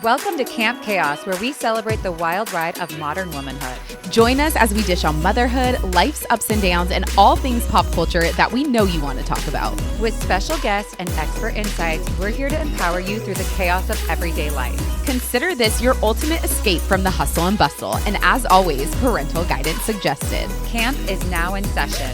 Welcome to Camp Chaos, where we celebrate the wild ride of modern womanhood. Join us as we dish on motherhood, life's ups and downs, and all things pop culture that we know you want to talk about. With special guests and expert insights, we're here to empower you through the chaos of everyday life. Consider this your ultimate escape from the hustle and bustle, and as always, parental guidance suggested. Camp is now in session.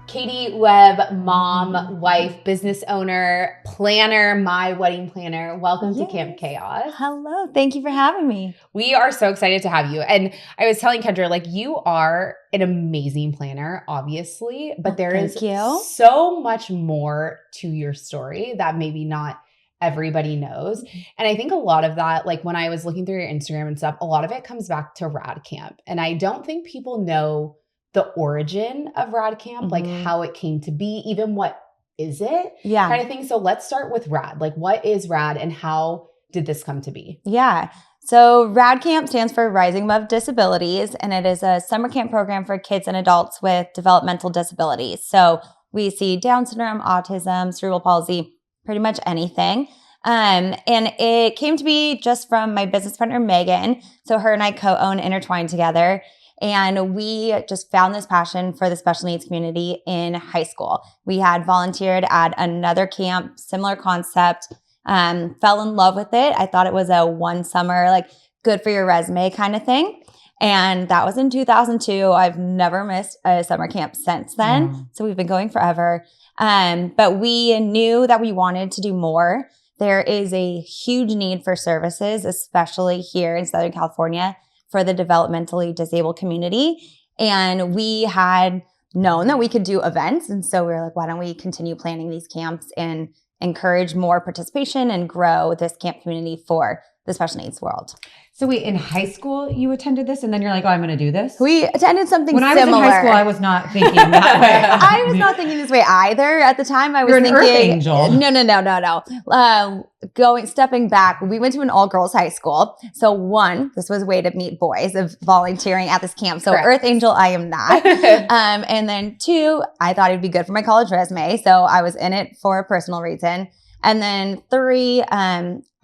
Katie Webb, mom, wife, business owner, planner, my wedding planner. Welcome to Camp Chaos. Hello. Thank you for having me. We are so excited to have you. And I was telling Kendra, you are an amazing planner, obviously, but there is so much more to your story that maybe not everybody knows. And I think a lot of that, when I was looking through your Instagram and stuff, a lot of it comes back to RAD Camp. And I don't think people know the origin of RAD Camp, how it came to be, even what is it kind of thing. So let's start with RAD. What is RAD and how did this come to be? Yeah. So RAD Camp stands for Rising Above Disabilities, and it is a summer camp program for kids and adults with developmental disabilities. So we see Down syndrome, autism, cerebral palsy, pretty much anything. And it came to be just from my business partner, Megan. So her and I co-own Intertwined together. And we just found this passion for the special needs community in high school. We had volunteered at another camp, similar concept, fell in love with it. I thought it was a one summer, good for your resume kind of thing. And that was in 2002. I've never missed a summer camp since then. Mm. So we've been going forever. But we knew that we wanted to do more. There is a huge need for services, especially here in Southern California, for the developmentally disabled community. And we had known that we could do events. And so we were like, why don't we continue planning these camps and encourage more participation and grow this camp community for the special needs world. So wait, in high school you attended this and then you're like, oh, I'm going to do this? We attended something similar. When I was in high school, I was not thinking that way. I was not thinking this way either. At the time, I was You're an thinking, Earth angel. No. Stepping back, we went to an all-girls high school. So one, this was a way to meet boys of volunteering at this camp. So Correct. Earth angel, I am not. And then two, I thought it'd be good for my college resume. So I was in it for a personal reason. And then three,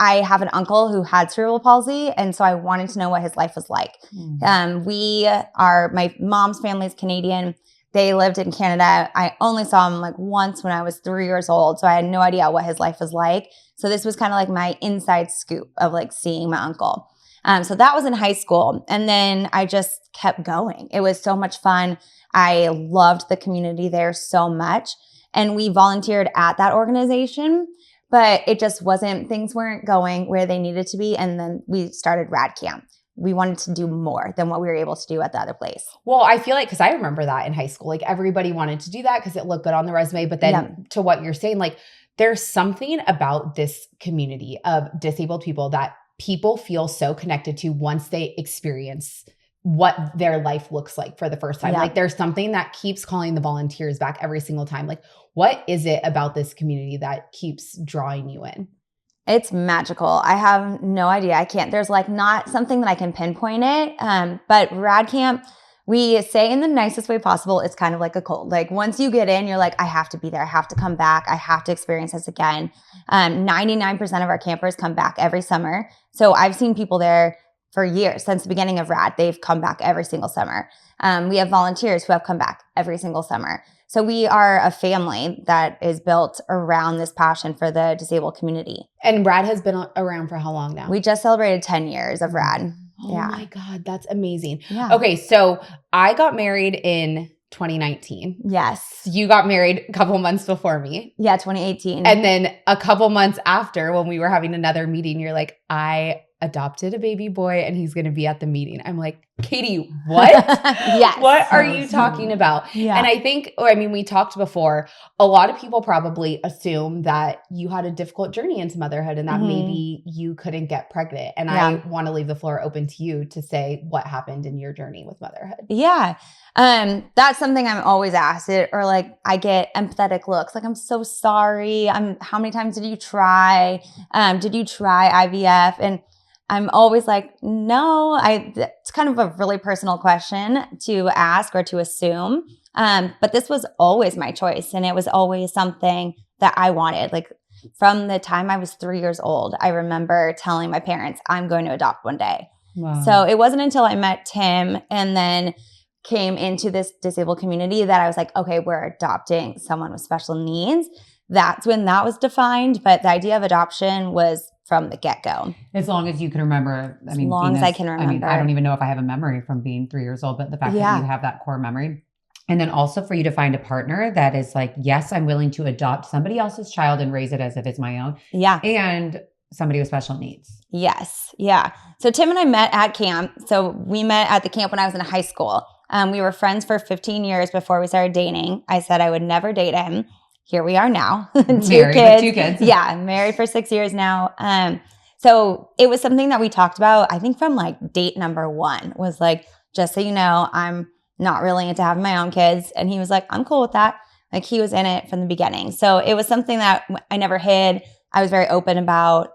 I have an uncle who had cerebral palsy, and so I wanted to know what his life was like. My mom's family is Canadian. They lived in Canada. I only saw him once when I was 3 years old, so I had no idea what his life was like. So this was kind of my inside scoop of seeing my uncle. So that was in high school, and then I just kept going. It was so much fun. I loved the community there so much, and we volunteered at that organization. But it just wasn't, things weren't going where they needed to be. And then we started RAD Camp. We wanted to do more than what we were able to do at the other place. Well, I feel because I remember that in high school, everybody wanted to do that because it looked good on the resume. But then to what you're saying, there's something about this community of disabled people that people feel so connected to once they experience what their life looks like for the first time. There's something that keeps calling the volunteers back every single time. What is it about this community that keeps drawing you in? It's magical. I have no idea. there's not something that I can pinpoint it. But RAD Camp, we say in the nicest way possible, it's kind of like a cult. Once you get in, you're I have to be there. I have to come back. I have to experience this again. 99% of our campers come back every summer. So I've seen people there for years, since the beginning of RAD. They've come back every single summer. We have volunteers who have come back every single summer. So we are a family that is built around this passion for the disabled community. And RAD has been around for how long now? We just celebrated 10 years of RAD. Oh my God, that's amazing. Yeah. Okay, so I got married in 2019. Yes. You got married a couple months before me. Yeah, 2018. And then a couple months after, when we were having another meeting, you're like, I adopted a baby boy and he's going to be at the meeting. I'm like, Katie, what? Yes. What are you talking about? Yeah. And I think, we talked before, a lot of people probably assume that you had a difficult journey into motherhood and that maybe you couldn't get pregnant. And I want to leave the floor open to you to say what happened in your journey with motherhood. Yeah. That's something I'm always asked or I get empathetic looks. I'm so sorry. How many times did you try? Did you try IVF? And I'm always no, it's kind of a really personal question to ask or to assume. But this was always my choice. And it was always something that I wanted. from the time I was 3 years old, I remember telling my parents, I'm going to adopt one day. Wow. So it wasn't until I met Tim and then came into this disabled community that I was like, okay, we're adopting someone with special needs. That's when that was defined. But the idea of adoption was from the get-go. As long as you can remember. As long as I can remember. I don't even know if I have a memory from being 3 years old, but the fact that you have that core memory. And then also for you to find a partner that is like, yes, I'm willing to adopt somebody else's child and raise it as if it's my own. Yeah. And somebody with special needs. Yes. Yeah. So Tim and I met at camp. So we met at the camp when I was in high school. We were friends for 15 years before we started dating. I said I would never date him. Here we are now. Two kids. Yeah. Married for 6 years now. So it was something that we talked about, I think from like date number 1 was like, just so you know, I'm not really into having my own kids. And he was like, I'm cool with that. Like he was in it from the beginning. So it was something that I never hid. I was very open about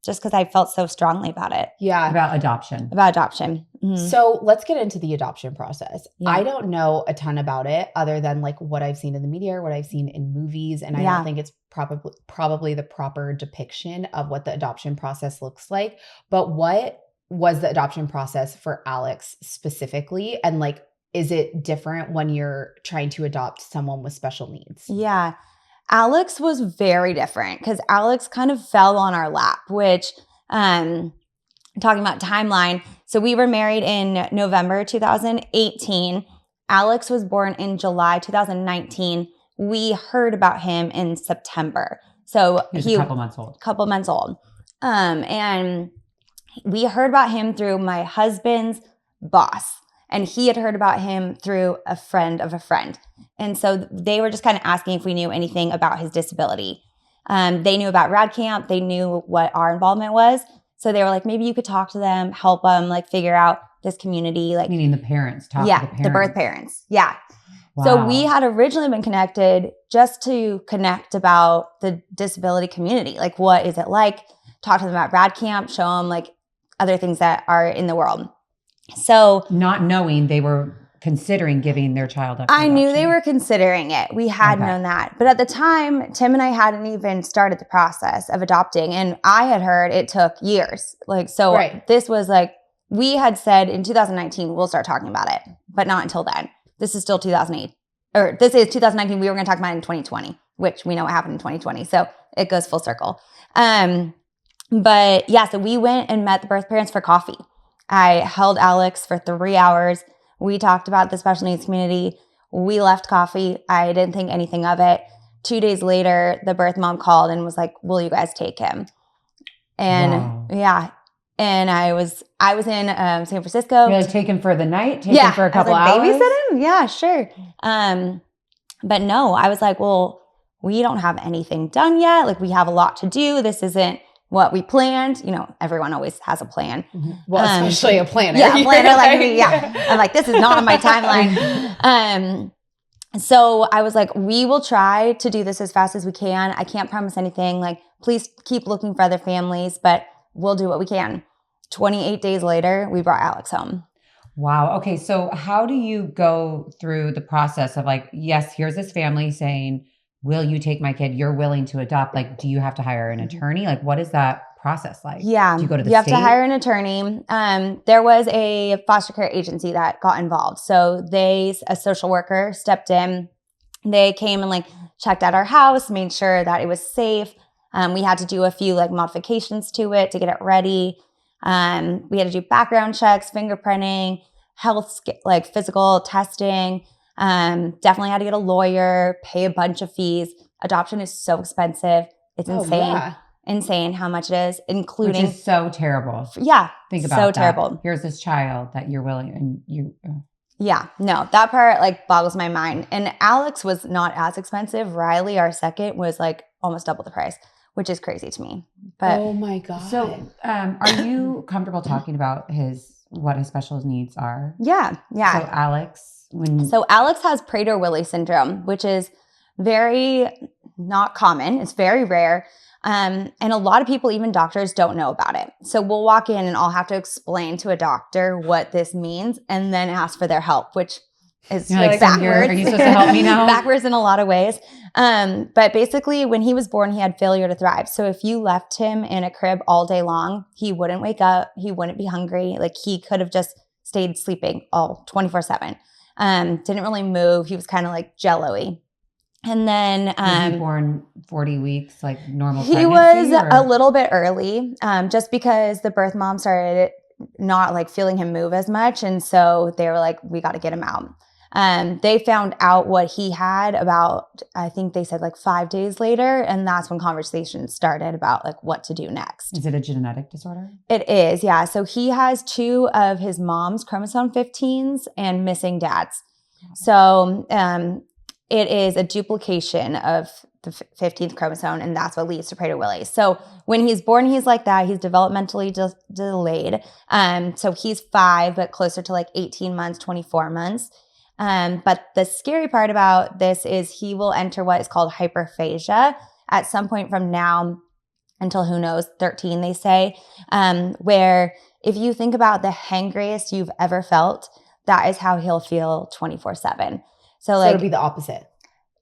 just because I felt so strongly about it. Yeah. About adoption. Mm-hmm. So let's get into the adoption process. Yeah. I don't know a ton about it other than like what I've seen in the media or what I've seen in movies. And I don't think it's probably the proper depiction of what the adoption process looks like. But what was the adoption process for Alex specifically? And like, is it different when you're trying to adopt someone with special needs? Yeah. Alex was very different because Alex kind of fell on our lap, which talking about timeline. So we were married in November 2018. Alex was born in July 2019. We heard about him in September. So he was a couple months old. And we heard about him through my husband's boss. And he had heard about him through a friend of a friend. And so they were just kind of asking if we knew anything about his disability. They knew about RAD Camp. They knew what our involvement was. So they were like, maybe you could talk to them, help them like figure out this community. Like, meaning the parents, talk to the parents. The birth parents. Yeah. Wow. So we had originally been connected just to connect about the disability community. Like, what is it like? Talk to them about RAD Camp, show them like other things that are in the world. So not knowing they were considering giving their child up. I knew they were considering it. We had known that. But at the time, Tim and I hadn't even started the process of adopting. And I had heard it took years. Like, so this was like, we had said in 2019, we'll start talking about it, but not until then. This is still 2008. Or this is 2019. We were going to talk about it in 2020, which we know what happened in 2020. So it goes full circle. But yeah, so we went and met the birth parents for coffee. I held Alex for 3 hours. We talked about the special needs community. We left coffee. I didn't think anything of it. 2 days later, the birth mom called and was like, will you guys take him? And and I was in San Francisco. You're like, take him for the night? Take him for a couple hours? Babysit him? Yeah, sure. But no, I was like, well, we don't have anything done yet. Like, we have a lot to do. This isn't what we planned. You know, everyone always has a plan. Mm-hmm. Well, especially a planner. Yeah, a planner like me. Yeah. I'm like, this is not on my timeline. So I was like, we will try to do this as fast as we can. I can't promise anything. Like, please keep looking for other families, but we'll do what we can. 28 days later, we brought Alex home. Wow. Okay. So how do you go through the process of like, yes, here's this family saying, will you take my kid? You're willing to adopt. Like, do you have to hire an attorney? Like, what is that process like? Yeah. Do you go to the state? You have state? to hire an attorney. There was a foster care agency that got involved. So a social worker stepped in. They came and like checked out our house, made sure that it was safe. We had to do a few like modifications to it to get it ready. We had to do background checks, fingerprinting, like physical testing. Definitely had to get a lawyer, pay a bunch of fees. Adoption is so expensive. It's insane. Yeah. Insane how much it is, including. Which is so terrible. Yeah. Think about so that. Terrible. Here's this child that you're willing and you. Yeah. No, that part like boggles my mind. And Alex was not as expensive. Riley, our second, was like almost double the price, which is crazy to me. But oh my God. So are you comfortable talking about what his special needs are? Yeah. Yeah. So Alex. So Alex has Prader-Willi syndrome, which is very not common. It's very rare. And a lot of people, even doctors, don't know about it. So we'll walk in and I'll have to explain to a doctor what this means and then ask for their help, which It's You're like, backwards. so are you supposed to help me now? Backwards in a lot of ways. But basically, when he was born, he had failure to thrive. So if you left him in a crib all day long, he wouldn't wake up. He wouldn't be hungry. Like he could have just stayed sleeping all 24/7. Didn't really move. He was kind of like jello-y. And then was he born 40 weeks, like normal he pregnancy? was a little bit early, just because the birth mom started not like feeling him move as much. And so they were like, we got to get him out. They found out what he had about, I think they said like 5 days later. And that's when conversations started about like what to do next. Is it a genetic disorder? It is, yeah. So he has 2 of his mom's chromosome 15s and missing dad's. So it is a duplication of the 15th chromosome, and that's what leads to Prader-Willi. So when he's born, he's like that. He's developmentally delayed. So he's 5, but closer to like 18 months, 24 months. But the scary part about this is he will enter what is called hyperphagia at some point from now until who knows, 13, they say, where if you think about the hangriest you've ever felt, that is how he'll feel 24/7. So like it'll be the opposite.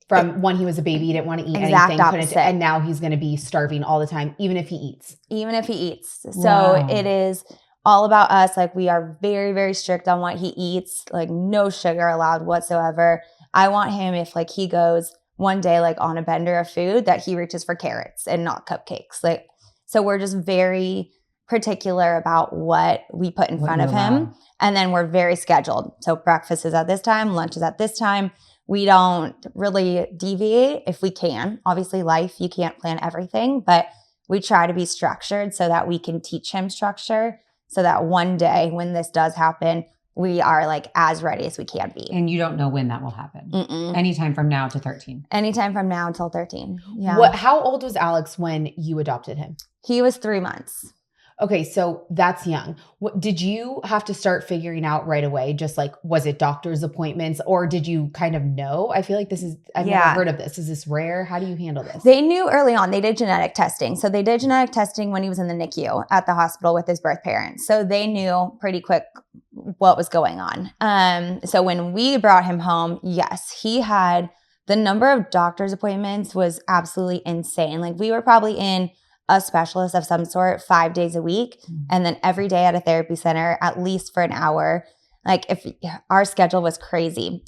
From when he was a baby, he didn't want to eat exact anything. opposite. And now he's going to be starving all the time, even if he eats. Even if he eats. So Wow. it is all about us. Like we are very, very strict on what he eats. Like no sugar allowed whatsoever. I want him, if like he goes one day like on a bender of food, that he reaches for carrots and not cupcakes. Like, so we're just very particular about what we put in front of him. And then we're very scheduled. So breakfast is at this time, lunch is at this time. We don't really deviate if we can. Obviously, life, you can't plan everything, but we try to be structured so that we can teach him structure so that one day when this does happen, we are like as ready as we can be. And you don't know when that will happen. Mm-mm. Anytime from now to 13. Anytime from now until 13. Yeah. How old was Alex when you adopted him? He was 3 months. Okay, so that's young. Did you have to start figuring out right away? Just like, was it doctor's appointments or did you kind of know? I feel like I've never heard of this. Is this rare? How do you handle this? They knew early on. They did genetic testing. So they did genetic testing when he was in the NICU at the hospital with his birth parents. So they knew pretty quick what was going on. So when we brought him home, yes, he had the number of doctor's appointments was absolutely insane. Like we were probably in a specialist of some sort 5 days a week. And then every day at a therapy center, at least for an hour. Like if our schedule was crazy.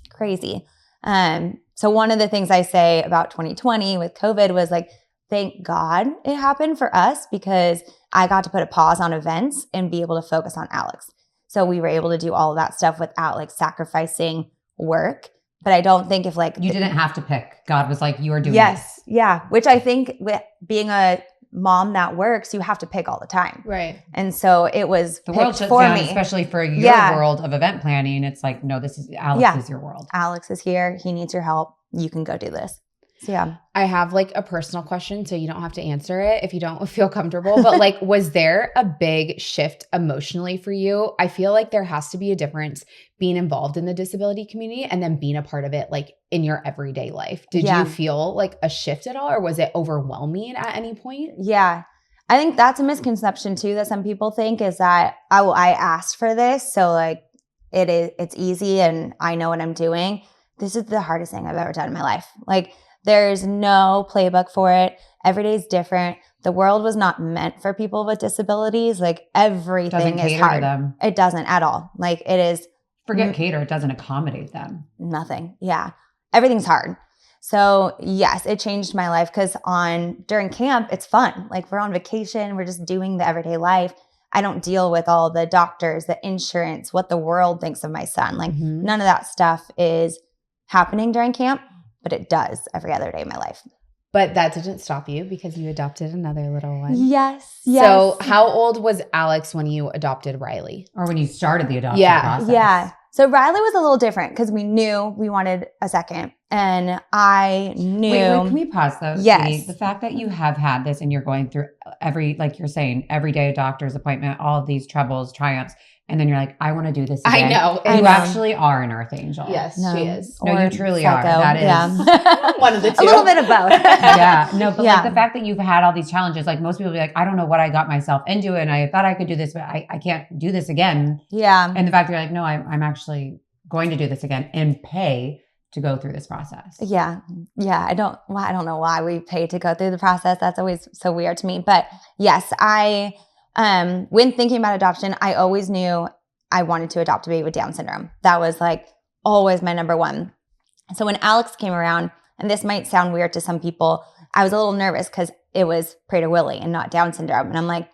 So one of the things I say about 2020 with COVID was like, thank God it happened for us because I got to put a pause on events and be able to focus on Alex. So we were able to do all of that stuff without like sacrificing work. But I don't think if like— You didn't have to pick. God was like, you are doing this. Yes. Yeah. Which I think with being a mom that works, you have to pick all the time. Right. And so it was The world picked shuts for down, me. especially for your world of event planning. It's like, no, this is Alex is your world. Alex is here. He needs your help. You can go do this. So yeah. I have like a personal question, so you don't have to answer it if you don't feel comfortable. But like, was there a big shift emotionally for you? I feel like there has to be a difference being involved in the disability community and then being a part of it like in your everyday life. Did you feel like a shift at all, or was it overwhelming at any point? Yeah. I think that's a misconception too that some people think is that, oh, I asked for this, so like it's easy and I know what I'm doing. This is the hardest thing I've ever done in my life. Like there's no playbook for it. Every day is different. The world was not meant for people with disabilities. Like everything is hard. To them. It doesn't at all. Like it is. Forget cater. It doesn't accommodate them. Nothing. Yeah. Everything's hard. So yes, it changed my life because during camp, it's fun. Like we're on vacation. We're just doing the everyday life. I don't deal with all the doctors, the insurance, what the world thinks of my son. Like none of that stuff is happening during camp, but it does every other day of my life. But that didn't stop you because you adopted another little one. Yes. So how old was Alex when you adopted Riley? Or when you started the adoption process? Yeah. So Riley was a little different because we knew we wanted a second. And I knew. Wait, can we pause though? Yes. See, the fact that you have had this and you're going through like you're saying, every day a doctor's appointment, all of these troubles, triumphs. And then you're like, I want to do this again. I know. You actually are an earth angel. Yes, she is. No, you truly are. Psycho. That is. Yeah. One of the two. A little bit of both. Yeah. No, but like the fact that you've had all these challenges, like most people be like, I don't know what I got myself into and I thought I could do this, but I can't do this again. Yeah. And the fact that you're like, no, I'm actually going to do this again and pay to go through this process. Yeah. I don't know why we pay to go through the process. That's always so weird to me. But yes, when thinking about adoption, I always knew I wanted to adopt a baby with Down syndrome. That was like always my number one. So when Alex came around, and this might sound weird to some people, I was a little nervous because it was Prader-Willi and not Down syndrome. And I'm like,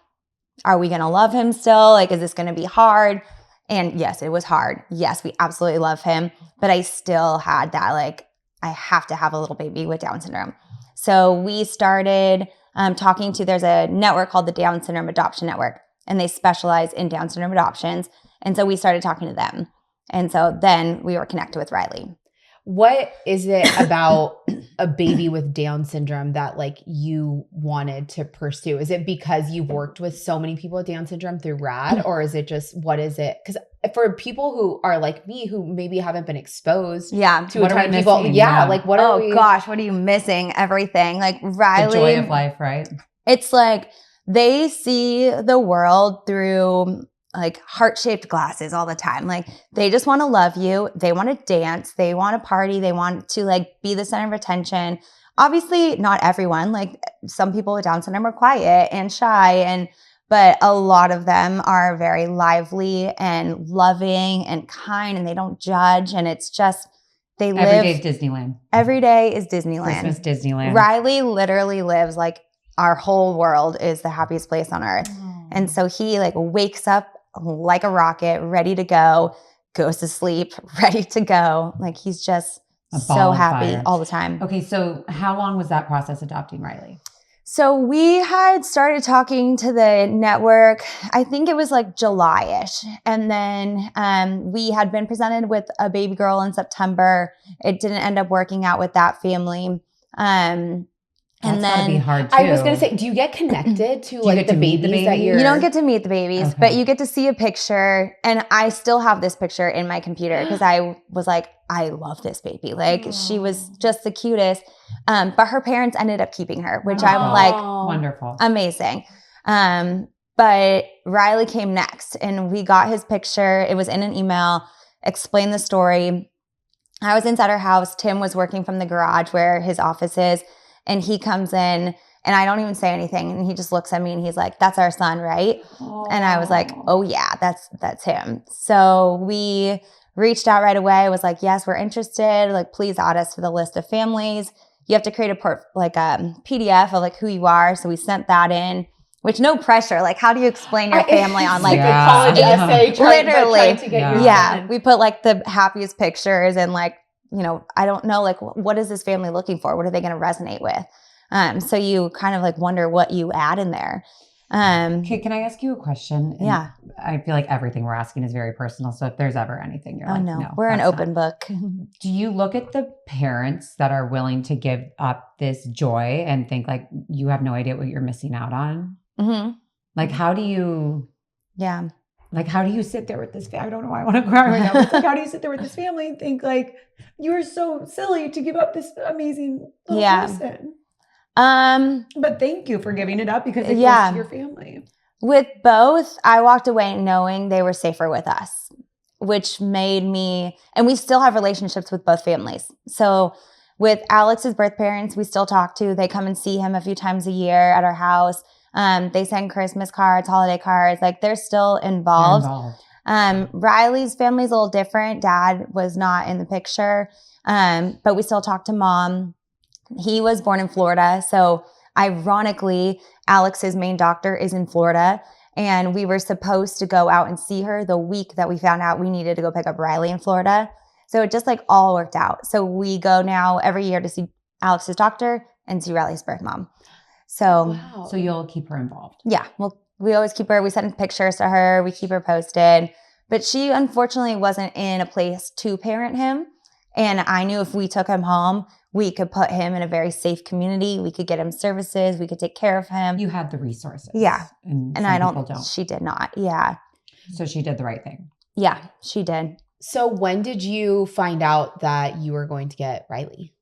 are we going to love him still? Like, is this going to be hard? And yes, it was hard. Yes, we absolutely love him. But I still had that, like, I have to have a little baby with Down syndrome. So we started talking to, there's a network called the Down Syndrome Adoption Network, and they specialize in Down syndrome adoptions. And so we started talking to them. And so then we were connected with Riley. What is it about a baby with Down syndrome that like you wanted to pursue? Is it because you've worked with so many people with Down syndrome through RAD, or is it just, what is it? Because for people who are like me, who maybe haven't been exposed to a ton of people, like what are we? Oh gosh, what are you missing? Everything. Like Riley. The joy of life, right? It's like they see the world through like heart-shaped glasses all the time. Like they just want to love you. They want to dance. They want to party. They want to like be the center of attention. Obviously not everyone, like some people with Down syndrome are quiet and shy, but a lot of them are very lively and loving and kind, and they don't judge. And it's just, they live. Every day is Disneyland. Every day is Disneyland. Christmas Disneyland. Riley literally lives like our whole world is the happiest place on earth. And so he like wakes up like a rocket, ready to go, goes to sleep, ready to go. Like he's just so happy all the time. Okay, so how long was that process adopting Riley? So we had started talking to the network, I think it was like July-ish. And then we had been presented with a baby girl in September. It didn't end up working out with that family. And then be hard too. I was going to say, do you get connected to like the babies that you're... You don't get to meet the babies, but you get to see a picture. And I still have this picture in my computer because I was like, I love this baby. Like she was just the cutest. But her parents ended up keeping her, which I'm like, wonderful. Amazing. But Riley came next and we got his picture. It was in an email, explained the story. I was inside our house. Tim was working from the garage where his office is. And he comes in and I don't even say anything. And he just looks at me and he's like, that's our son, right? Aww. And I was like, oh yeah, that's him. So we reached out right away. I was like, yes, we're interested. Like, please add us to the list of families. You have to create a PDF of like who you are. So we sent that in, which no pressure. Like, how do you explain your family on like a college essay? Literally. To get your We put like the happiest pictures and like, you know, I don't know, like, what is this family looking for? What are they going to resonate with? So you kind of like wonder what you add in there. Okay, can I ask you a question? Yeah. I feel like everything we're asking is very personal. So if there's ever anything, you're like, no. We're an open book. Do you look at the parents that are willing to give up this joy and think like you have no idea what you're missing out on? Mm-hmm. Like, how do you... Yeah. Like, how do you sit there with this family? I don't know why I want to cry right now. It's like, how do you sit there with this family and think like, you are so silly to give up this amazing little person? But thank you for giving it up because it goes to your family. With both, I walked away knowing they were safer with us, which made me, and we still have relationships with both families. So with Alex's birth parents, we still talk to. They come and see him a few times a year at our house. They send Christmas cards, holiday cards, like they're still involved. Riley's family's a little different. Dad was not in the picture. But we still talk to mom. He was born in Florida. So ironically, Alex's main doctor is in Florida. And we were supposed to go out and see her the week that we found out we needed to go pick up Riley in Florida. So it just like all worked out. So we go now every year to see Alex's doctor and see Riley's birth mom. So, So you'll keep her involved. Yeah. Well, we always keep her. We send pictures to her. We keep her posted. But she unfortunately wasn't in a place to parent him. And I knew if we took him home, we could put him in a very safe community. We could get him services. We could take care of him. You had the resources. Yeah. And don't. She did not. Yeah. So she did the right thing. Yeah, she did. So when did you find out that you were going to get Riley?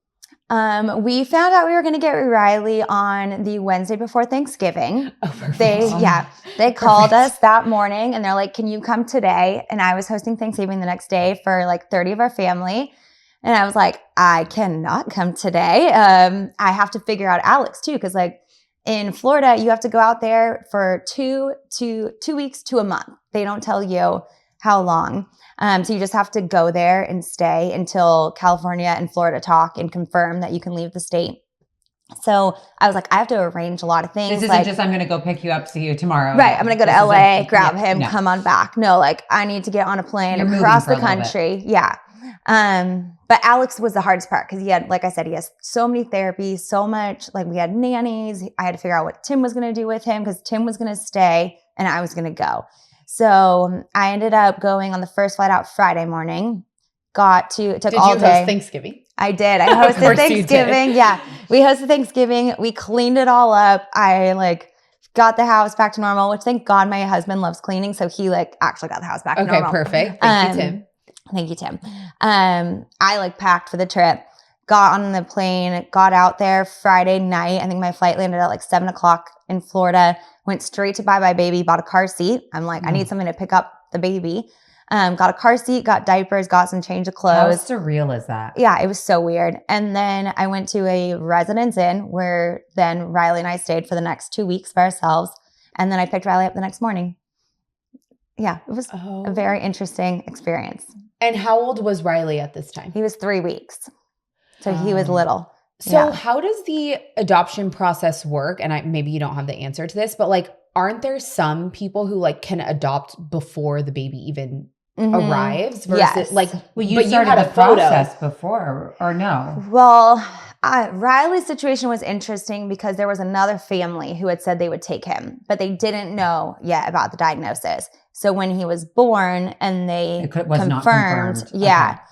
We found out we were going to get Riley on the Wednesday before Thanksgiving. Oh, perfect. They called us that morning and they're like, can you come today? And I was hosting Thanksgiving the next day for like 30 of our family. And I was like, I cannot come today. I have to figure out Alex too. Cause like in Florida, you have to go out there for 2 weeks to a month. They don't tell you how long. So you just have to go there and stay until California and Florida talk and confirm that you can leave the state. So I was like, I have to arrange a lot of things. This isn't just, I'm going to go pick you up, see you tomorrow. Right. I'm going to go to LA, grab him, come on back. No, like I need to get on a plane across the country. Yeah. But Alex was the hardest part because he had, like I said, he has so many therapies, so much, like we had nannies. I had to figure out what Tim was going to do with him because Tim was going to stay and I was going to go. So I ended up going on the first flight out Friday morning. It took all day. Did you host Thanksgiving? I did. I hosted Thanksgiving. Yeah. We hosted Thanksgiving. We cleaned it all up. I like got the house back to normal, which thank God my husband loves cleaning. So he like actually got the house back to normal. Okay, perfect. Thank you, Tim. Thank you, Tim. I like packed for the trip, got on the plane, got out there Friday night. I think my flight landed at like 7:00 in Florida, went straight to Bye Bye Baby, bought a car seat. I'm like, I need something to pick up the baby. Got a car seat, got diapers, got some change of clothes. How surreal is that? Yeah, it was so weird. And then I went to a residence inn where then Riley and I stayed for the next 2 weeks by ourselves. And then I picked Riley up the next morning. Yeah, it was a very interesting experience. And how old was Riley at this time? He was 3 weeks. So he was little. So how does the adoption process work? And maybe you don't have the answer to this, but like, aren't there some people who like can adopt before the baby even arrives? Versus like, well, you started the process before or no? Well, Riley's situation was interesting because there was another family who had said they would take him, but they didn't know yet about the diagnosis. So when he was born and they confirmed. Yeah. Okay.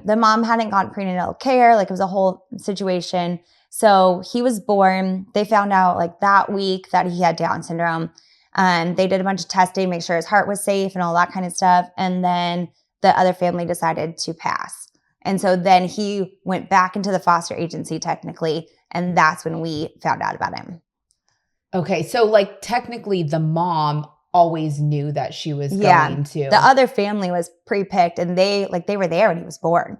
The mom hadn't gotten prenatal care. Like it was a whole situation. So he was born. They found out like that week that he had Down syndrome. They did a bunch of testing, make sure his heart was safe and all that kind of stuff. And then the other family decided to pass. And so then he went back into the foster agency technically. And that's when we found out about him. Okay. So like technically the mom always knew that she was going to. The other family was pre-picked and they were there when he was born.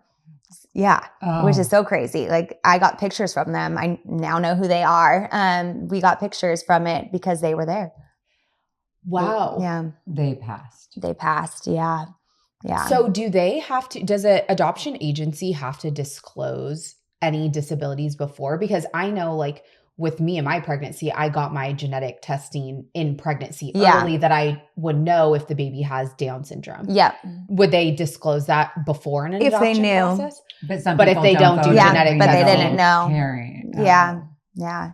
Yeah. Which is so crazy. Like I got pictures from them. I now know who they are. We got pictures from it because they were there. Wow. Yeah. They passed. Yeah. Yeah. So does an adoption agency have to disclose any disabilities before? Because I know like with me and my pregnancy, I got my genetic testing in pregnancy early that I would know if the baby has Down syndrome. Yep. Would they disclose that before an adoption process? But if they don't do genetic testing. But they didn't know. Yeah. Yeah.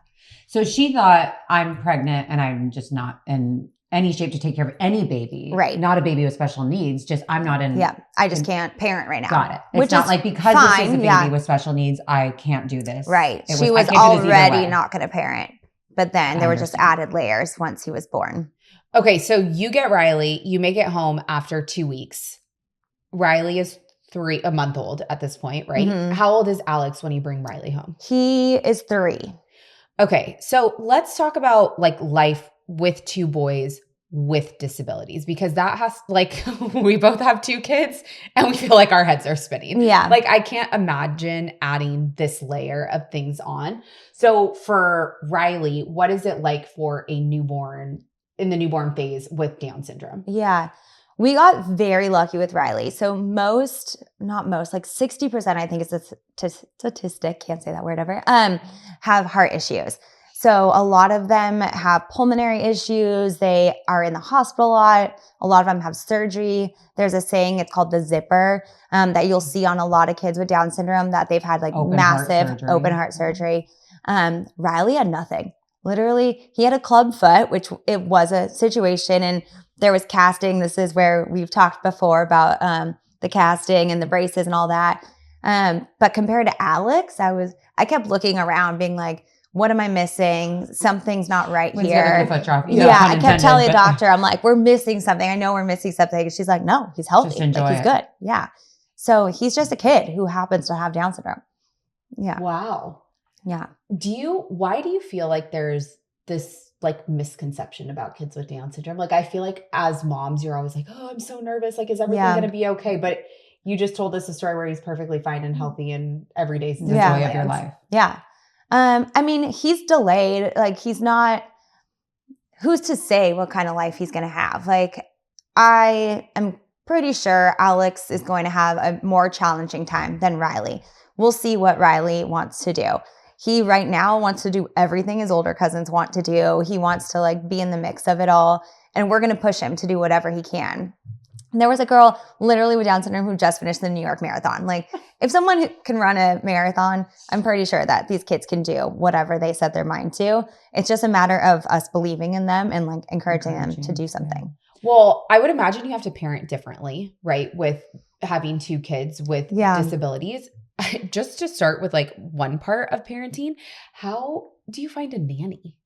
So she thought, I'm pregnant and I'm just not in any shape to take care of any baby. Right. Not a baby with special needs. Just I'm not in. Yeah. I just can't parent right now. Got it. It's not like because this is a baby with special needs, I can't do this. Right. She was already not going to parent. But then there were just added layers once he was born. Okay. So you get Riley, you make it home after 2 weeks. Riley is a month old at this point, right? Mm-hmm. How old is Alex when you bring Riley home? He is 3. Okay. So let's talk about like life with 2 boys with disabilities, because that has like, we both have 2 kids and we feel like our heads are spinning. Yeah. Like I can't imagine adding this layer of things on. So for Riley, what is it like for a newborn in the newborn phase with Down syndrome? Yeah. We got very lucky with Riley. So like 60%, I think is a statistic, can't say that word ever, have heart issues. So a lot of them have pulmonary issues. They are in the hospital a lot of them have surgery. There's a saying, it's called the zipper, that you'll see on a lot of kids with Down syndrome, that they've had like massive open heart surgery. Riley had nothing. Literally, he had a club foot, which it was a situation, and there was casting. This is where we've talked before about the casting and the braces and all that. But compared to Alex, I kept looking around being like, what am I missing? Something's not right here. I kept telling the doctor, I'm like, we're missing something. I know we're missing something. And she's like, no, he's healthy. Like, he's good. Yeah. So he's just a kid who happens to have Down syndrome. Yeah. Wow. Yeah. Why do you feel like there's this like misconception about kids with Down syndrome? Like, I feel like as moms, you're always like, oh, I'm so nervous. Like, is everything going to be okay? But you just told us a story where he's perfectly fine and healthy and every day's the joy of your life. Yeah. I mean, he's delayed. Like, he's not, who's to say what kind of life he's going to have? Like, I am pretty sure Alex is going to have a more challenging time than Riley. We'll see what Riley wants to do. He right now wants to do everything his older cousins want to do. He wants to like be in the mix of it all. And we're going to push him to do whatever he can. And there was a girl literally with Down syndrome who just finished the New York Marathon. Like, if someone can run a marathon, I'm pretty sure that these kids can do whatever they set their mind to. It's just a matter of us believing in them and like encouraging them to do something. Well, I would imagine you have to parent differently, right? With having 2 kids with disabilities. Just to start with like one part of parenting, how do you find a nanny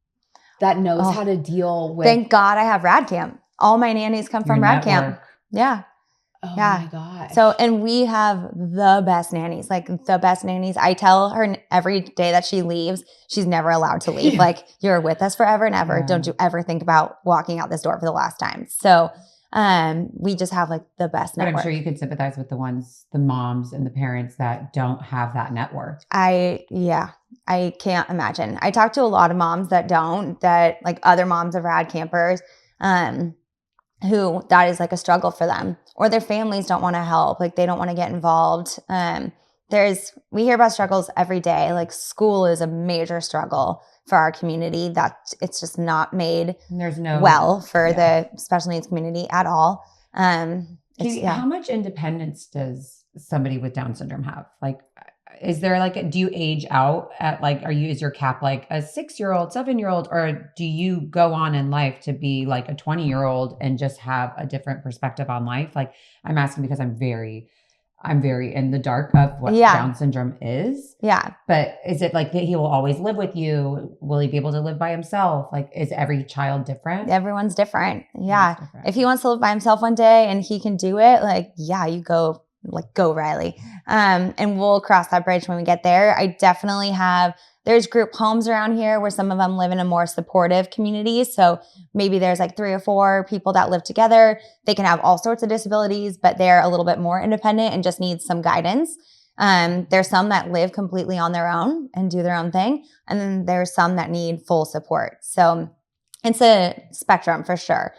that knows how to deal with? Thank God I have RAD Camp. All my nannies come from RAD Camp. Yeah. Oh my gosh. So, and we have the best nannies, like the best nannies. I tell her every day that she leaves, she's never allowed to leave. Like, you're with us forever and ever. Don't you ever think about walking out this door for the last time. So, we just have like the best network. But I'm sure you could sympathize with the moms and the parents that don't have that network. I can't imagine. I talk to a lot of moms that don't, that like other moms of RAD campers, who that is like a struggle for them, or their families don't want to help. Like, they don't want to get involved. We hear about struggles every day. Like, school is a major struggle for our community, that it's just not made for the special needs community at all. How much independence does somebody with Down syndrome have? Like, is there like, do you age out at like, is your cap like a 6-year-old, 7-year-old, or do you go on in life to be like a 20-year-old and just have a different perspective on life? Like, I'm asking because I'm very in the dark of what Down syndrome is. Yeah. But is it like that he will always live with you? Will he be able to live by himself? Like, is every child different? Everyone's different. Yeah. If he wants to live by himself one day and he can do it, like, yeah, you go Riley. And we'll cross that bridge when we get there. I definitely there's group homes around here where some of them live in a more supportive community. So maybe there's like 3 or 4 people that live together. They can have all sorts of disabilities, but they're a little bit more independent and just need some guidance. There's some that live completely on their own and do their own thing. And then there's some that need full support. So it's a spectrum for sure.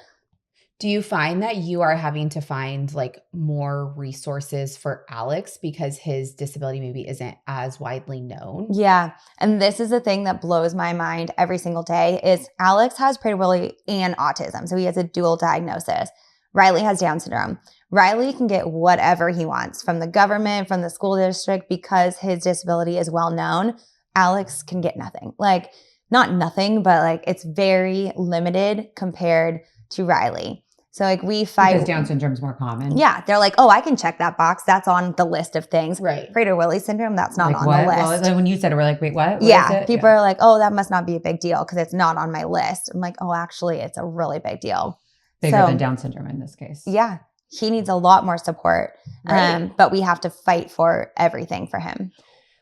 Do you find that you are having to find like more resources for Alex because his disability maybe isn't as widely known? Yeah. And this is the thing that blows my mind every single day is Alex has Prader-Willi and autism. So he has a dual diagnosis. Riley has Down syndrome. Riley can get whatever he wants from the government, from the school district, because his disability is well known. Alex can get nothing. Like, not nothing, but like it's very limited compared to Riley. So like we fight. Because Down syndrome is more common. Yeah. They're like, oh, I can check that box. That's on the list of things. Right. Prader-Willi syndrome, that's not like on what? the list. Well, when you said it, we're like, wait, what? Yeah. People are like, oh, that must not be a big deal because it's not on my list. I'm like, oh, actually, it's a really big deal. Bigger than Down syndrome in this case. Yeah. He needs a lot more support. Right. But we have to fight for everything for him.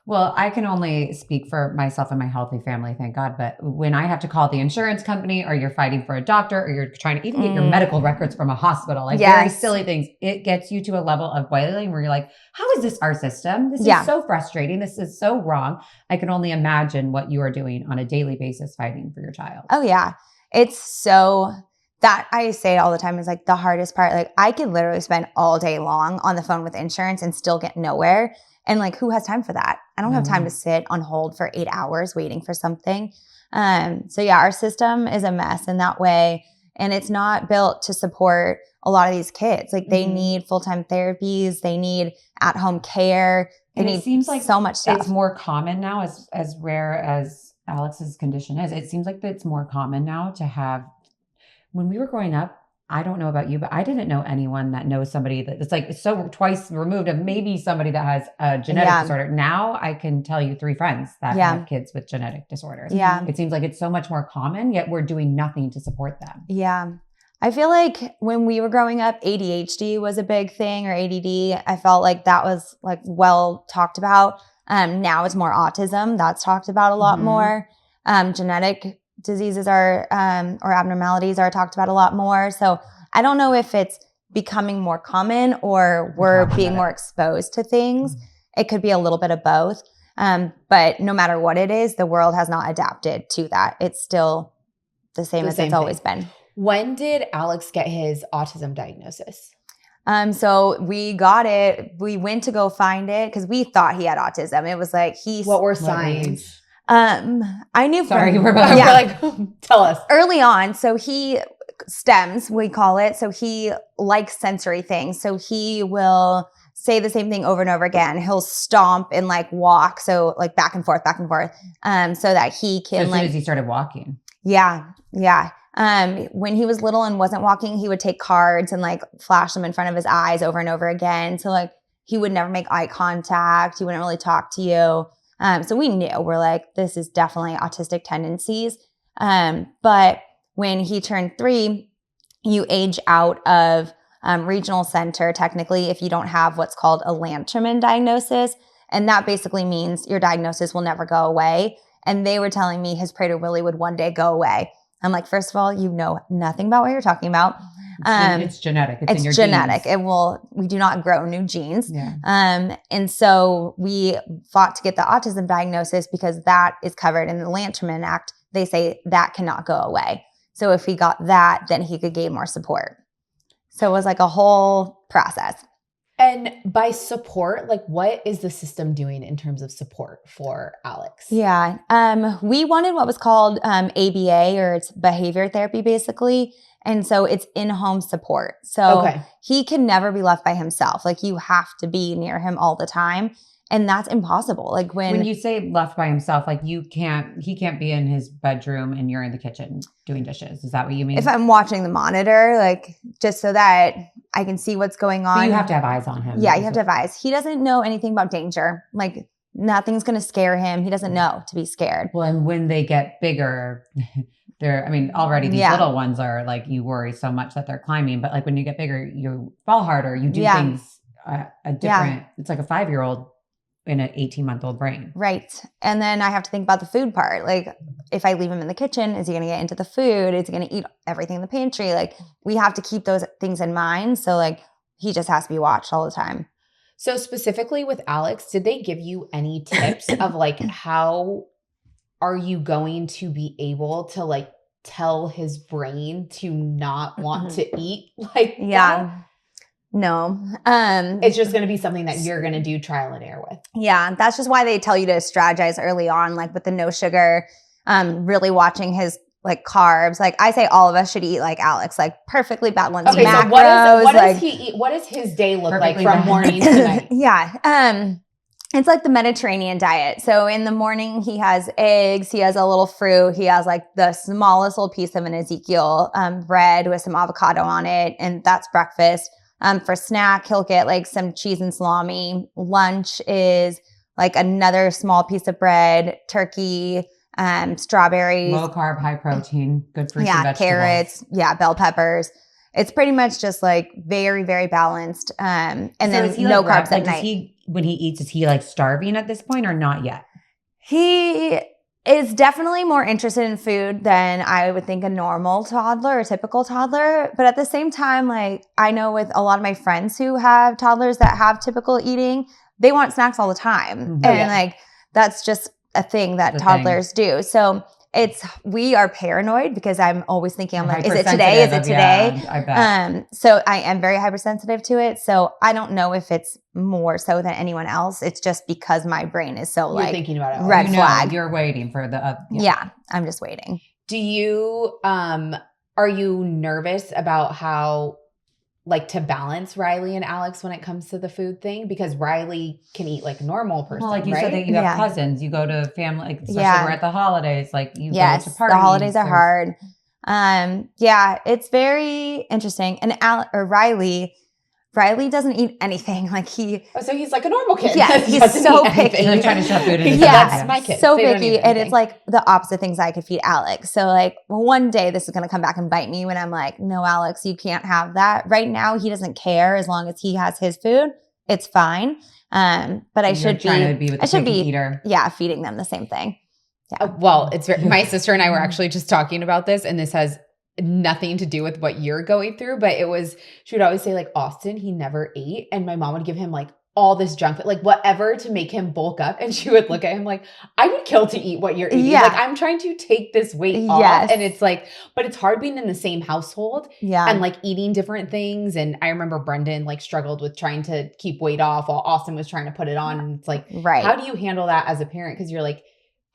Well, I can only speak for myself and my healthy family, thank God. But when I have to call the insurance company, or you're fighting for a doctor, or you're trying to even get your medical records from a hospital, like very silly things, it gets you to a level of boiling where you're like, how is this our system? This is so frustrating. This is so wrong. I can only imagine what you are doing on a daily basis fighting for your child. Oh, yeah. It's so... That I say it all the time is like the hardest part. Like I could literally spend all day long on the phone with insurance and still get nowhere. And like, who has time for that? I don't have time to sit on hold for 8 hours waiting for something. So yeah, our system is a mess in that way. And it's not built to support a lot of these kids. Like they need full-time therapies. They need at-home care. They need, it seems like so much stuff. It's more common now, as rare as Alex's condition is. It seems like it's more common now to have. When we were growing up, I don't know about you, but I didn't know anyone that knows somebody that it's like so twice removed of maybe somebody that has a genetic disorder. Now I can tell you 3 friends that have kids with genetic disorders. Yeah. It seems like it's so much more common, yet we're doing nothing to support them. Yeah. I feel like when we were growing up, ADHD was a big thing, or ADD. I felt like that was like well talked about. Now it's more autism. That's talked about a lot more. Genetic diseases or abnormalities are talked about a lot more. So I don't know if it's becoming more common or we're being more exposed to things. It could be a little bit of both. But no matter what it is, the world has not adapted to that. It's still the same as it's always been. When did Alex get his autism diagnosis? So we got it. We went to go find it because we thought he had autism. It was like What were signs? I knew. We're like, tell us. Early on, so he stems, we call it. So he likes sensory things. So he will say the same thing over and over again. He'll stomp and like walk. So like back and forth, so that he can as soon as he started walking. Yeah. When he was little and wasn't walking, he would take cards and like flash them in front of his eyes over and over again. So like he would never make eye contact. He wouldn't really talk to you. So we knew, we're like, this is definitely autistic tendencies. But when he turned 3, you age out of regional center technically if you don't have what's called a Lanterman diagnosis. And that basically means your diagnosis will never go away. And they were telling me his Prader-Willi would one day go away. I'm like, first of all, you know nothing about what you're talking about. It's genetic. It's in your genetic. genes. We do not grow new genes. Yeah. And so we fought to get the autism diagnosis because that is covered in the Lanterman Act. They say that cannot go away. So if he got that, then he could gain more support. So it was like a whole process. And by support, like what is the system doing in terms of support for Alex? Yeah. We wanted what was called ABA, or it's behavior therapy basically. And so it's in-home support. So he can never be left by himself. Like you have to be near him all the time. And that's impossible. Like when you say left by himself, like he can't be in his bedroom and you're in the kitchen doing dishes. Is that what you mean? If I'm watching the monitor, like just so that I can see what's going on. But you have to have eyes on him. Yeah, you have to have eyes. He doesn't know anything about danger. Like nothing's going to scare him. He doesn't know to be scared. Well, and when they get bigger, already these little ones are like, you worry so much that they're climbing, but like when you get bigger, you fall harder. You do things a different, it's like a 5-year-old in an 18-month-old brain. Right. And then I have to think about the food part. Like if I leave him in the kitchen, is he going to get into the food? Is he going to eat everything in the pantry? Like we have to keep those things in mind. So like he just has to be watched all the time. So specifically with Alex, did they give you any tips of like, how are you going to be able to like tell his brain to not want to eat like that? No. It's just going to be something that you're going to do trial and error with. Yeah. That's just why they tell you to strategize early on, like with the no sugar, really watching his like carbs. Like I say all of us should eat like Alex, like perfectly balanced macros. So what does he eat? What does his day look like from morning to night? Yeah. It's like the Mediterranean diet. So in the morning, he has eggs, he has a little fruit, he has like the smallest little piece of an Ezekiel bread with some avocado on it, and that's breakfast. For snack, he'll get like some cheese and salami. Lunch is like another small piece of bread, turkey, strawberries. Low carb, high protein, good fruits and vegetables. Carrots, bell peppers. It's pretty much just like very, very balanced. And so then no carbs at night. When he eats, is he like starving at this point or not yet? He is definitely more interested in food than I would think a normal toddler or typical toddler. But at the same time, like I know with a lot of my friends who have toddlers that have typical eating, they want snacks all the time. Mm-hmm. And like that's just a thing that toddlers do. So we are paranoid because I'm always thinking, I'm like, is it today? Is it today? I bet. So I am very hypersensitive to it. So I don't know if it's more so than anyone else. It's just because my brain is so like thinking about it. Red flag. You're waiting for the yeah, I'm just waiting. Do you are you nervous about how like to balance Riley and Alex when it comes to the food thing? Because Riley can eat like a normal person. Well, like you right? said that you have cousins, you go to family, like, especially we're at the holidays, like you go to parties. The holidays are hard. It's very interesting. And Riley doesn't eat anything. Like so he's like a normal kid. Yeah, he's so picky. They're trying to shove food in. That's my kid. So picky. And it's like the opposite things I could feed Alex. So like one day this is going to come back and bite me when I'm like, no, Alex, you can't have that. Right now he doesn't care as long as he has his food it's fine. But I should be with the picky eater. Yeah, feeding them the same thing. Yeah. Well, my sister and I were actually just talking about this, and this has nothing to do with what you're going through, but she would always say like, Austin, he never ate. And my mom would give him like all this junk food, like whatever to make him bulk up. And she would look at him like, I would kill to eat what you're eating. Yeah. Like, I'm trying to take this weight off. And it's like, but it's hard being in the same household and like eating different things. And I remember Brendan like struggled with trying to keep weight off while Austin was trying to put it on. And it's like, how do you handle that as a parent? Because you're like,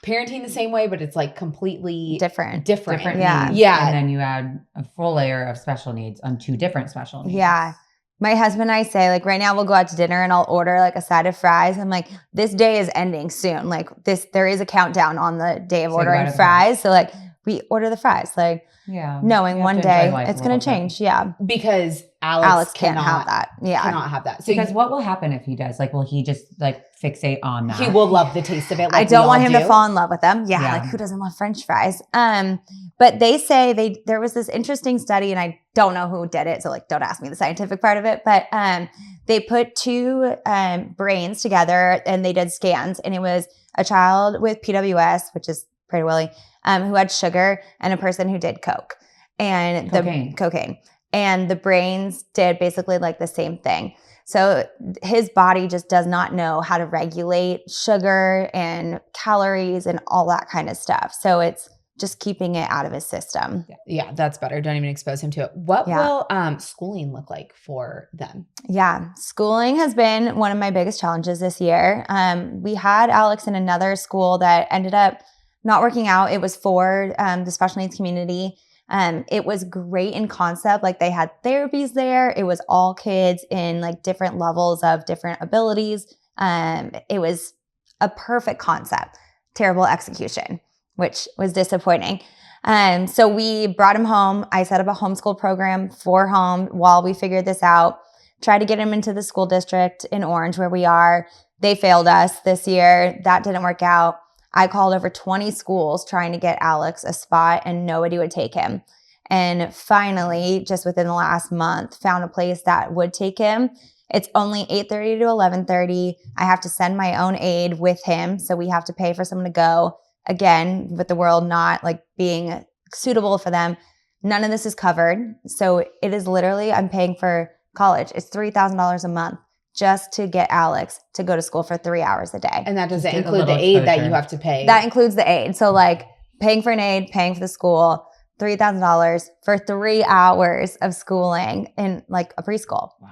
parenting the same way, but it's like completely different. Yeah. Needs. Yeah. And then you add a full layer of special needs on 2 different special needs. Yeah. My husband and I say, like, right now we'll go out to dinner and I'll order like a side of fries. I'm like, this day is ending soon. Like there is a countdown on the day of ordering fries. So like we order the fries, like knowing one day it's going to change. Yeah. Because Alex can't have that. Yeah. Cannot have that. So because what will happen if he does? Like, will he just like fixate on that? He will love the taste of it. Like I don't want him to fall in love with them. Yeah. Like who doesn't love French fries? But they say there was this interesting study, and I don't know who did it. So like, don't ask me the scientific part of it, but they put 2 brains together and they did scans, and it was a child with PWS, which is Prader-Willi, who had sugar, and a person who did coke and cocaine. And the brains did basically like the same thing. So his body just does not know how to regulate sugar and calories and all that kind of stuff. So it's just keeping it out of his system. Yeah, that's better. Don't even expose him to it. What will schooling look like for them? Yeah, schooling has been one of my biggest challenges this year. We had Alex in another school that ended up not working out. It was for the special needs community. It was great in concept. Like they had therapies there. It was all kids in like different levels of different abilities. It was a perfect concept, terrible execution, which was disappointing. So we brought him home. I set up a homeschool program for home while we figured this out, tried to get him into the school district in Orange where we are. They failed us this year. That didn't work out. I called over 20 schools trying to get Alex a spot, and nobody would take him. And finally, just within the last month, found a place that would take him. It's only 8:30 to 11:30. I have to send my own aide with him, so we have to pay for someone to go. Again, with the world not like being suitable for them, none of this is covered. So it is literally, I'm paying for college. It's $3,000 a month just to get Alex to go to school for 3 hours a day. And that doesn't include the aid that you have to pay. That includes the aid. So like paying for an aid, paying for the school, $3,000 for 3 hours of schooling in like a preschool. Wow.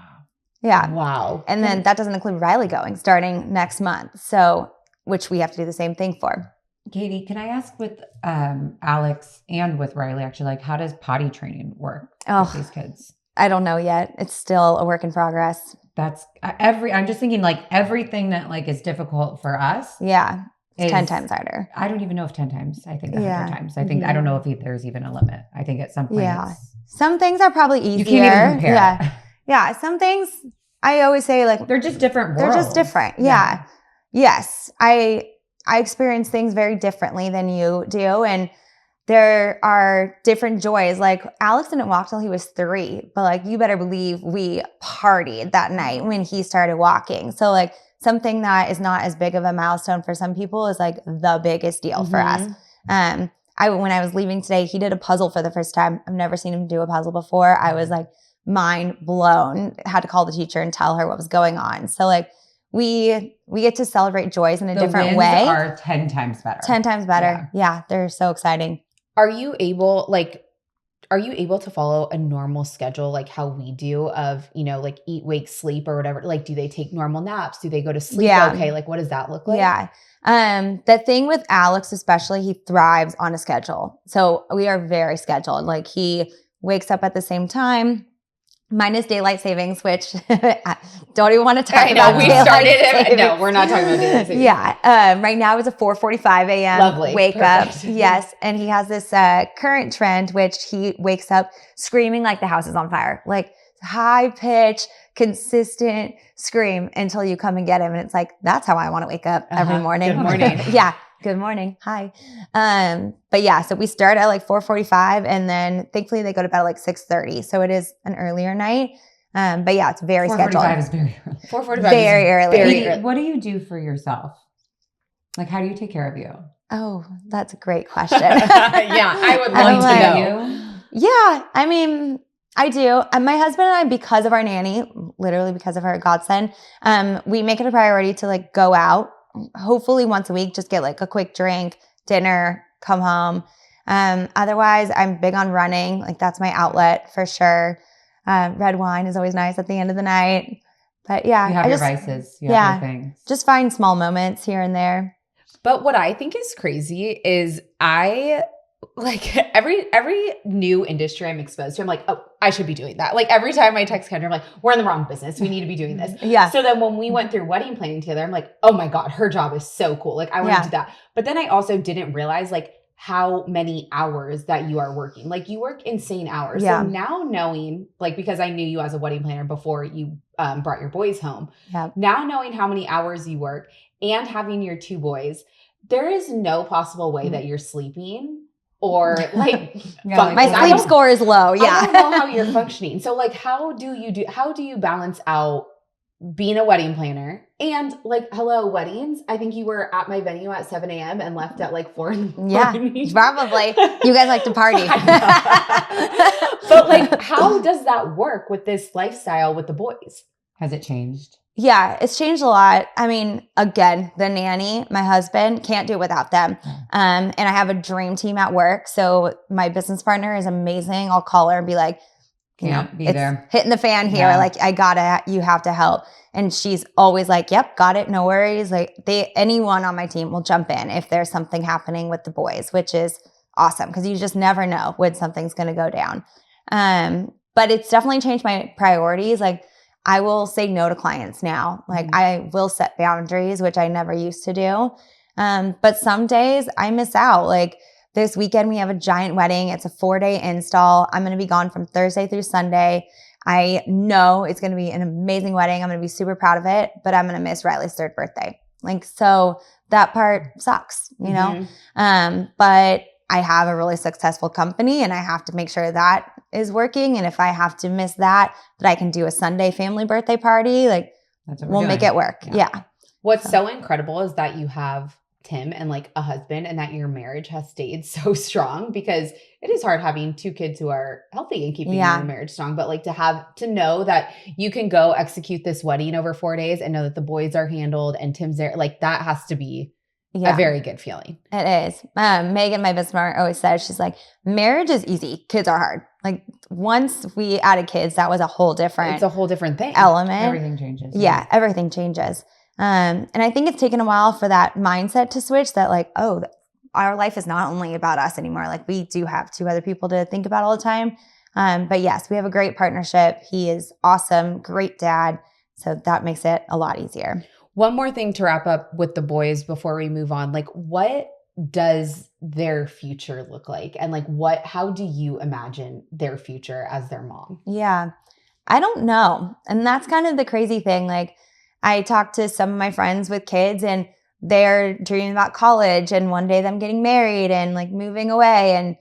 Yeah. Wow. And then that doesn't include Riley going starting next month. So, which we have to do the same thing for. Katie, can I ask with Alex and with Riley, actually, like how does potty training work with these kids? I don't know yet. It's still a work in progress. That's I'm just thinking like everything that like is difficult for us. Yeah. It's 10 times harder. I don't even know if 10 times. I think 100 times. I think, I don't know if there's even a limit. I think at some point. Yeah. Some things are probably easier. You can't even compare. Yeah. Yeah. Some things I always say like. They're just different worlds. They're just different. Yeah. Yes. I experience things very differently than you do. And there are different joys. Like Alex didn't walk till he was 3, but like you better believe we partied that night when he started walking. So like something that is not as big of a milestone for some people is like the biggest deal for us. When I was leaving today, he did a puzzle for the first time. I've never seen him do a puzzle before. I was like mind blown. Had to call the teacher and tell her what was going on. So like we get to celebrate joys in a different way. The wins are 10 times better. 10 times better. Yeah, they're so exciting. Are you able to follow a normal schedule like how we do of, like eat, wake, sleep or whatever? Like, do they take normal naps? Do they go to sleep? Okay. Like, what does that look like? Yeah. The thing with Alex, especially, he thrives on a schedule. So we are very scheduled. Like he wakes up at the same time. Minus daylight savings, which I don't even want to talk about. We started it. No, we're not talking about daylight savings. Yeah. Right now it's a 4:45 a.m. Lovely. Wake up. Yes. And he has this current trend, which he wakes up screaming like the house is on fire. Like high pitch, consistent scream until you come and get him. And it's like, that's how I want to wake up every morning. Good morning. Yeah. Good morning. Hi. But yeah, so we start at like 4:45 and then thankfully they go to bed at like 6:30. So it is an earlier night. But yeah, it's very 4:45 scheduled. is very early. 4:45 very early. Very early. What do you do for yourself? Like, how do you take care of you? Oh, that's a great question. Yeah, I would love to know. Yeah, I mean, I do. And my husband and I, because of our nanny, literally because of her godsend, we make it a priority to like go out, hopefully once a week, just get like a quick drink, dinner, come home. Otherwise, I'm big on running. Like that's my outlet for sure. Red wine is always nice at the end of the night. But yeah, You have your vices. You have your things. Just find small moments here and there. But what I think is crazy is like every new industry I'm exposed to, I'm like, oh, I should be doing that. Like every time I text Kendra, I'm like, we're in the wrong business. We need to be doing this. Yeah. So then when we went through wedding planning together, I'm like, oh my God, her job is so cool. Like I want to do that. But then I also didn't realize like how many hours that you are working. Like you work insane hours. Yeah. So now knowing, like, because I knew you as a wedding planner before you brought your boys home, now knowing how many hours you work and having your 2 boys, there is no possible way that you're sleeping or like my sleep score is low. Yeah. I don't know how you're functioning. So like, how do you balance out being a wedding planner and like, hello, weddings? I think you were at my venue at 7 a.m. and left at like 4 in the morning. Yeah, probably. You guys like to party. But like, how does that work with this lifestyle with the boys? Has it changed? Yeah, it's changed a lot. I mean, again, the nanny, my husband, can't do it without them. And I have a dream team at work. So my business partner is amazing. I'll call her and be like, be there. Hitting the fan here. Yeah. Like, you have to help. And she's always like, yep, got it. No worries. Like anyone on my team will jump in if there's something happening with the boys, which is awesome because you just never know when something's going to go down. But it's definitely changed my priorities. Like I will say no to clients now. Like I will set boundaries, which I never used to do. But some days I miss out. Like this weekend, we have a giant wedding. It's a 4-day install. I'm going to be gone from Thursday through Sunday. I know it's going to be an amazing wedding. I'm going to be super proud of it, but I'm going to miss Riley's 3rd birthday. Like, so that part sucks, you know? But I have a really successful company and I have to make sure that is working. And if I have to miss that I can do a Sunday family birthday party, like we'll make it work. Yeah. What's so incredible is that you have Tim and like a husband and that your marriage has stayed so strong because it is hard having 2 kids who are healthy and keeping your marriage strong. But like to know that you can go execute this wedding over 4 days and know that the boys are handled and Tim's there, like that has to be a very good feeling. It is. Megan, my business partner, always says, she's like, marriage is easy. Kids are hard. Like once we added kids, that was a whole different thing. Element. Everything changes. Yeah, everything changes. And I think it's taken a while for that mindset to switch that like, oh, our life is not only about us anymore. Like we do have 2 other people to think about all the time. But yes, we have a great partnership. He is awesome, great dad. So that makes it a lot easier. One more thing to wrap up with the boys before we move on. Like what does their future look like? And like how do you imagine their future as their mom? Yeah, I don't know. And that's kind of the crazy thing. Like I talked to some of my friends with kids and they're dreaming about college and one day them getting married and like moving away. And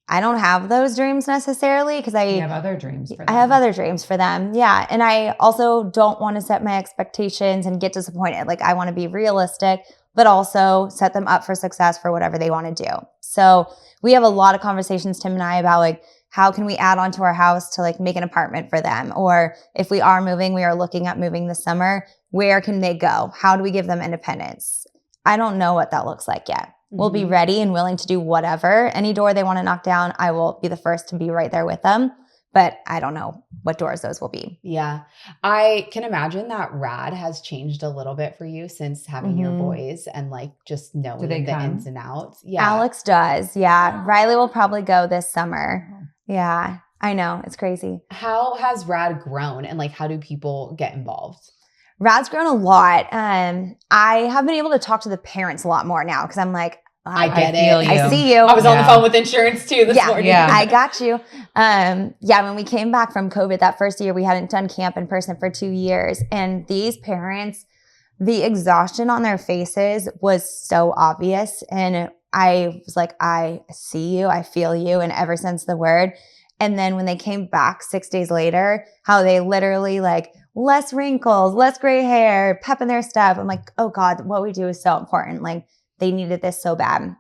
I don't have those dreams necessarily because I have other dreams for them. I have other dreams for them. Yeah. And I also don't want to set my expectations and get disappointed. Like I want to be realistic, but also set them up for success for whatever they want to do. So we have a lot of conversations, Tim and I, about like, how can we add on to our house to like make an apartment for them? Or if we are moving, we are looking at moving this summer, where can they go? How do we give them independence? I don't know what that looks like yet. We'll be ready and willing to do whatever. Any door they want to knock down, I will be the first to be right there with them. But I don't know what doors those will be. Yeah. I can imagine that RAD has changed a little bit for you since having your boys and like just knowing the ins and outs. Yeah. Alex does. Yeah. Riley will probably go this summer. Yeah. I know. It's crazy. How has RAD grown and like how do people get involved? RAD's grown a lot. I have been able to talk to the parents a lot more now because I'm like, I get it. I see you. I was on the phone with insurance too this morning. Yeah, I got you. When we came back from COVID that first year, we hadn't done camp in person for 2 years. And these parents, the exhaustion on their faces was so obvious. And I was like, I see you, I feel you in every sense of the word. And then when they came back 6 days later, how they literally like less wrinkles, less gray hair, pep in their step. I'm like, oh God, what we do is so important. Like they needed this so bad.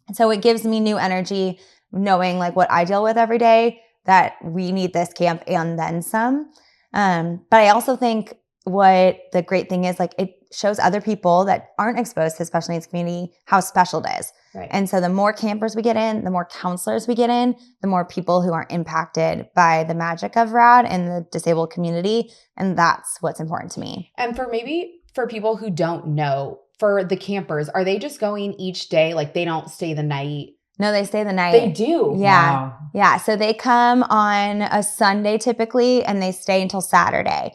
And so it gives me new energy knowing like what I deal with every day, that we need this camp and then some. But I also think what the great thing is, like it shows other people that aren't exposed to the special needs community how special it is. Right. And so the more campers we get in, the more counselors we get in, the more people who are impacted by the magic of RAD and the disabled community. And that's what's important to me. And for people who don't know, for the campers, are they just going each day? Like they don't stay the night? No, they stay the night. They do? Yeah. Wow. Yeah. So they come on a Sunday typically, and they stay until Saturday.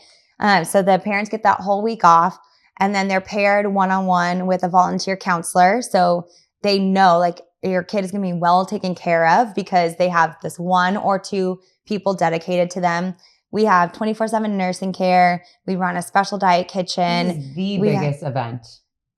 So the parents get that whole week off, and then they're paired one-on-one with a volunteer counselor. So they know like your kid is going to be well taken care of because they have this 1 or 2 people dedicated to them. We have 24/7 nursing care. We run a special diet kitchen. This is the biggest event.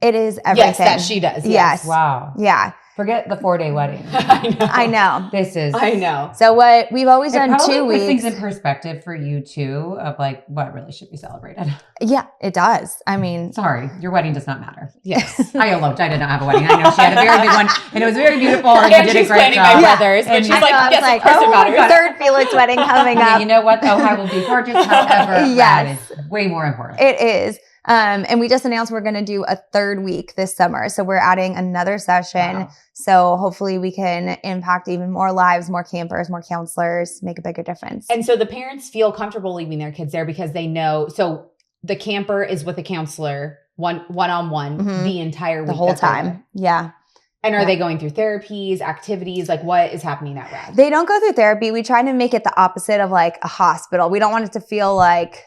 It is everything. Yes, that she does. Yes. Wow. Yeah. Forget the 4-day wedding. I know. This is. I know. So what we've always done 2 puts weeks. things in perspective for you too of like what really should be celebrated. Yeah, it does. I mean, Sorry, your wedding does not matter. Yes. I eloped. I did not have a wedding. I know she had a very big one, and it was very beautiful. And And you did a she's great planning job. my Yeah. brothers, but And she's I like, I was yes, like, of course it my matters. third Felix wedding coming Yeah, up. you know what though? I will be gorgeous. However, Yes. that is way more important. It is. And we just announced we're going to do a 3rd week this summer. So we're adding another session. Wow. So hopefully we can impact even more lives, more campers, more counselors, make a bigger difference. And so the parents feel comfortable leaving their kids there because they know. So the camper is with a counselor one-on-one Mhm. the entire week. the whole that they're time. there. Yeah. And are Yeah. they going through therapies, activities? Like what is happening at RAD? They don't go through therapy. We try to make it the opposite of like a hospital. We don't want it to feel like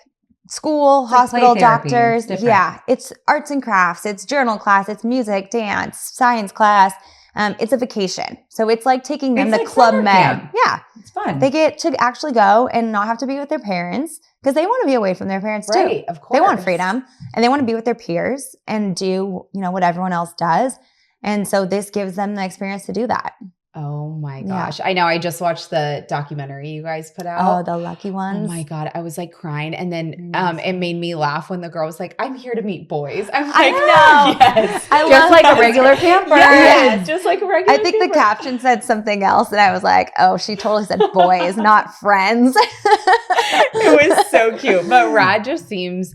school, It's like hospital, play therapy. doctors. It's different. Yeah. It's arts and crafts. It's journal class. It's music, dance, science class. It's a vacation. So it's like taking them It's to like Club summer Med. camp. Yeah. It's fun. They get to actually go and not have to be with their parents because they want to be away from their parents too. Right, of course. They want freedom and they want to be with their peers and do, what everyone else does. And so this gives them the experience to do that. Oh my Yeah. gosh. I know. I just watched the documentary you guys put Oh, out. the lucky Oh ones. my God. I was like crying. And then Yes. it made me laugh when the girl was like, I'm here to meet boys. I'm I like, know. Yes. I Just love like that. a regular camper. Yes, just like a regular I think the camper. caption said something else, and I was like, "Oh, she totally said boys, not friends." It was so cute. But RAD just seems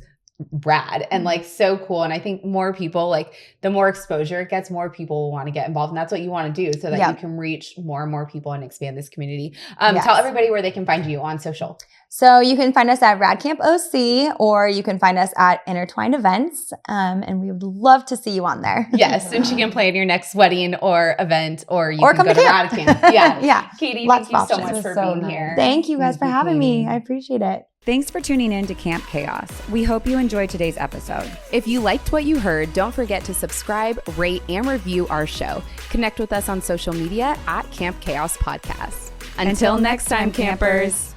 rad and like so cool. And I think more people, like the more exposure it gets, more people will want to get involved. And that's what you want to do so that Yeah. you can reach more and more people and expand this community. Yes. Tell everybody where they can find you on social. So you can find us at RAD Camp OC, or you can find us at Intertwined Events, and we would love to see you on there. Yes. And she can plan your next wedding or event, or you Or can come go to to RAD camp. Camp. Yeah. Yeah. Katie, Lots thank you of so options. much for So being nice. here. Thank you guys for Thank you, having me. Katie. I appreciate it. Thanks for tuning in to Camp Chaos. We hope you enjoyed today's episode. If you liked what you heard, don't forget to subscribe, rate, and review our show. Connect with us on social media at Camp Chaos Podcast. Until next time, campers.